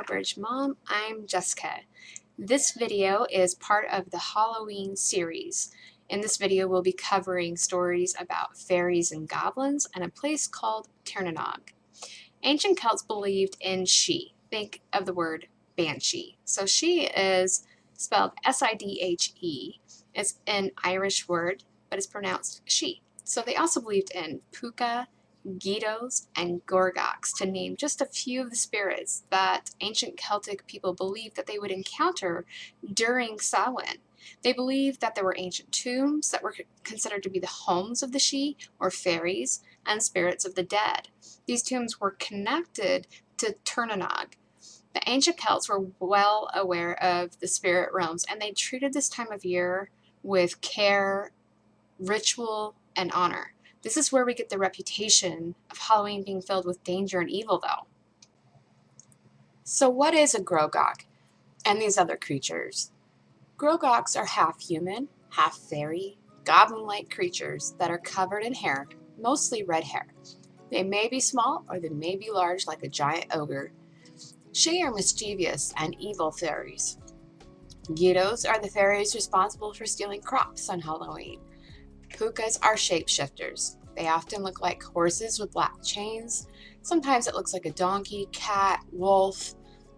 Bridge Mom, I'm Jessica. This video is part of the Halloween series. In this video we'll be covering stories about fairies and goblins and a place called Tirnanog. Ancient Celts believed in Sidhe. Think of the word banshee. So Sidhe is spelled S-I-D-H-E. It's an Irish word, but it's pronounced she. So they also believed in Pooka, Gittos, and Gorgochs, to name just a few of the spirits that ancient Celtic people believed that they would encounter during Samhain. They believed that there were ancient tombs that were considered to be the homes of the Sidhe, or fairies, and spirits of the dead. These tombs were connected to Tirnanog. The ancient Celts were well aware of the spirit realms, and they treated this time of year with care, ritual, and honor. This is where we get the reputation of Halloween being filled with danger and evil, though. So what is a Gorgokh and these other creatures? Gorgochs are half human, half fairy, goblin-like creatures that are covered in hair, mostly red hair. They may be small or they may be large like a giant ogre. Sidhe are mischievous and evil fairies. Gittos are the fairies responsible for stealing crops on Halloween. Pookas are shapeshifters. They often look like horses with black chains. Sometimes it looks like a donkey, cat, wolf,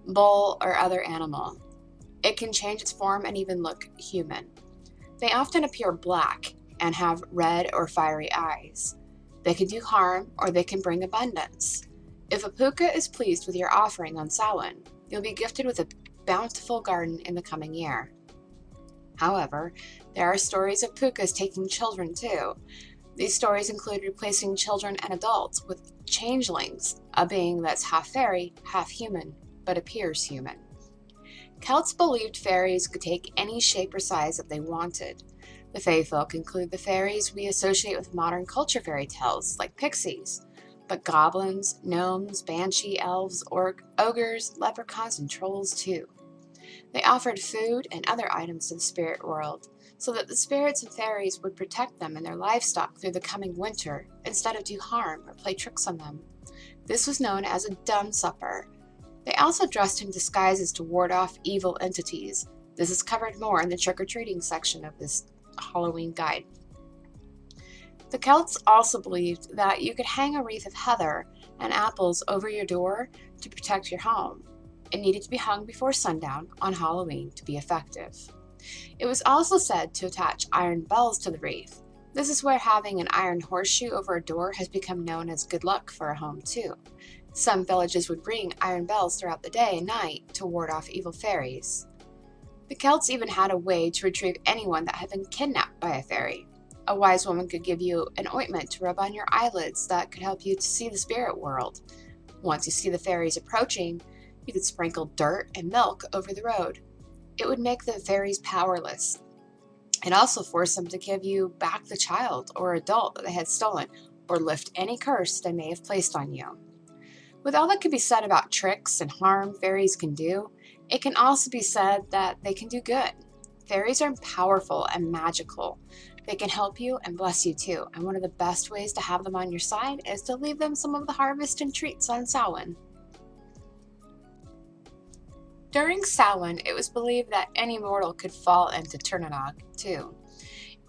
bull, or other animal. It can change its form and even look human. They often appear black and have red or fiery eyes. They can do harm or they can bring abundance. If a Pooka is pleased with your offering on Samhain, you'll be gifted with a bountiful garden in the coming year. However, there are stories of Pookas taking children too. These stories include replacing children and adults with changelings, a being that's half fairy, half human, but appears human. Celts believed fairies could take any shape or size that they wanted. The Fae folk include the fairies we associate with modern culture fairy tales, like pixies, but goblins, gnomes, banshee, elves, ogres, leprechauns, and trolls too. They offered food and other items to the spirit world, so that the spirits and fairies would protect them and their livestock through the coming winter, instead of do harm or play tricks on them. This was known as a dumb supper. They also dressed in disguises to ward off evil entities. This is covered more in the trick-or-treating section of this Halloween guide. The Celts also believed that you could hang a wreath of heather and apples over your door to protect your home. It needed to be hung before sundown on Halloween to be effective. It was also said to attach iron bells to the wreath. This is where having an iron horseshoe over a door has become known as good luck for a home too. Some villages would ring iron bells throughout the day and night to ward off evil fairies. The Celts even had a way to retrieve anyone that had been kidnapped by a fairy. A wise woman could give you an ointment to rub on your eyelids that could help you to see the spirit world. Once you see the fairies approaching, you could sprinkle dirt and milk over the road. It would make the fairies powerless. It also forced them to give you back the child or adult that they had stolen, or lift any curse they may have placed on you. With all that can be said about tricks and harm fairies can do, it can also be said that they can do good. Fairies are powerful and magical. They can help you and bless you too, and one of the best ways to have them on your side is to leave them some of the harvest and treats on Samhain. During Samhain, it was believed that any mortal could fall into Tirnanog too.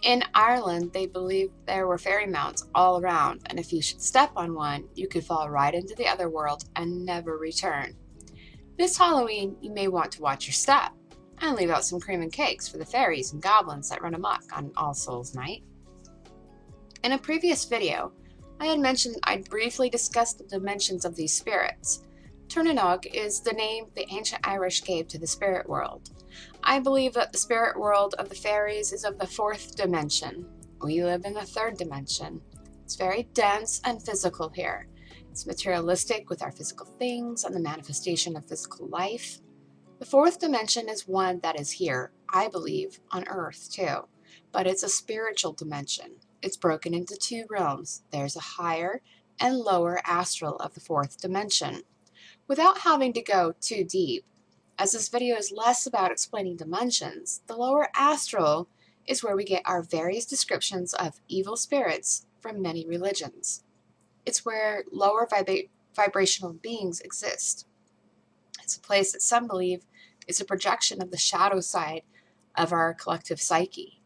In Ireland, they believed there were fairy mounts all around, and if you should step on one, you could fall right into the other world and never return. This Halloween, you may want to watch your step and leave out some cream and cakes for the fairies and goblins that run amok on All Souls Night. In a previous video, I had mentioned I'd briefly discuss the dimensions of these spirits. Tirnanog is the name the ancient Irish gave to the spirit world. I believe that the spirit world of the fairies is of the fourth dimension. We live in the third dimension. It's very dense and physical here. It's materialistic with our physical things and the manifestation of physical life. The fourth dimension is one that is here, I believe, on Earth too, but it's a spiritual dimension. It's broken into two realms. There's a higher and lower astral of the fourth dimension. Without having to go too deep, as this video is less about explaining dimensions, the lower astral is where we get our various descriptions of evil spirits from many religions. It's where lower vibrational beings exist. It's a place that some believe is a projection of the shadow side of our collective psyche.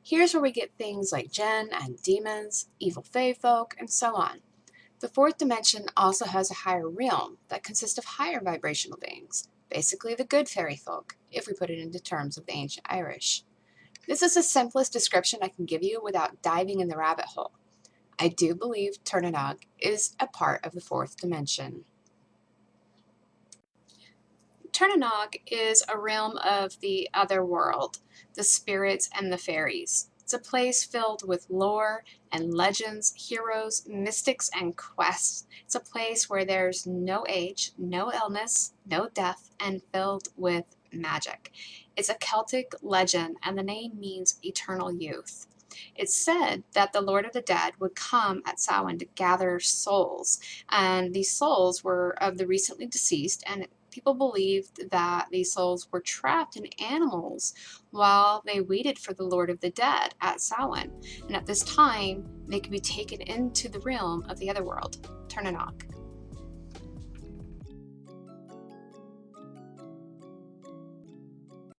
Here's where we get things like jinn and demons, evil fae folk, and so on. The fourth dimension also has a higher realm that consists of higher vibrational beings, basically the good fairy folk, if we put it into terms of the ancient Irish. This is the simplest description I can give you without diving in the rabbit hole. I do believe Tirnanog is a part of the fourth dimension. Tirnanog is a realm of the other world, the spirits and the fairies. It's a place filled with lore and legends, heroes, mystics, and quests. It's a place where there's no age, no illness, no death, and filled with magic. It's a Celtic legend, and the name means eternal youth. It's said that the Lord of the Dead would come at Samhain to gather souls, and these souls were of the recently deceased, and people believed that these souls were trapped in animals while they waited for the Lord of the Dead at Samhain, and at this time they could be taken into the realm of the other world, Tirnanog.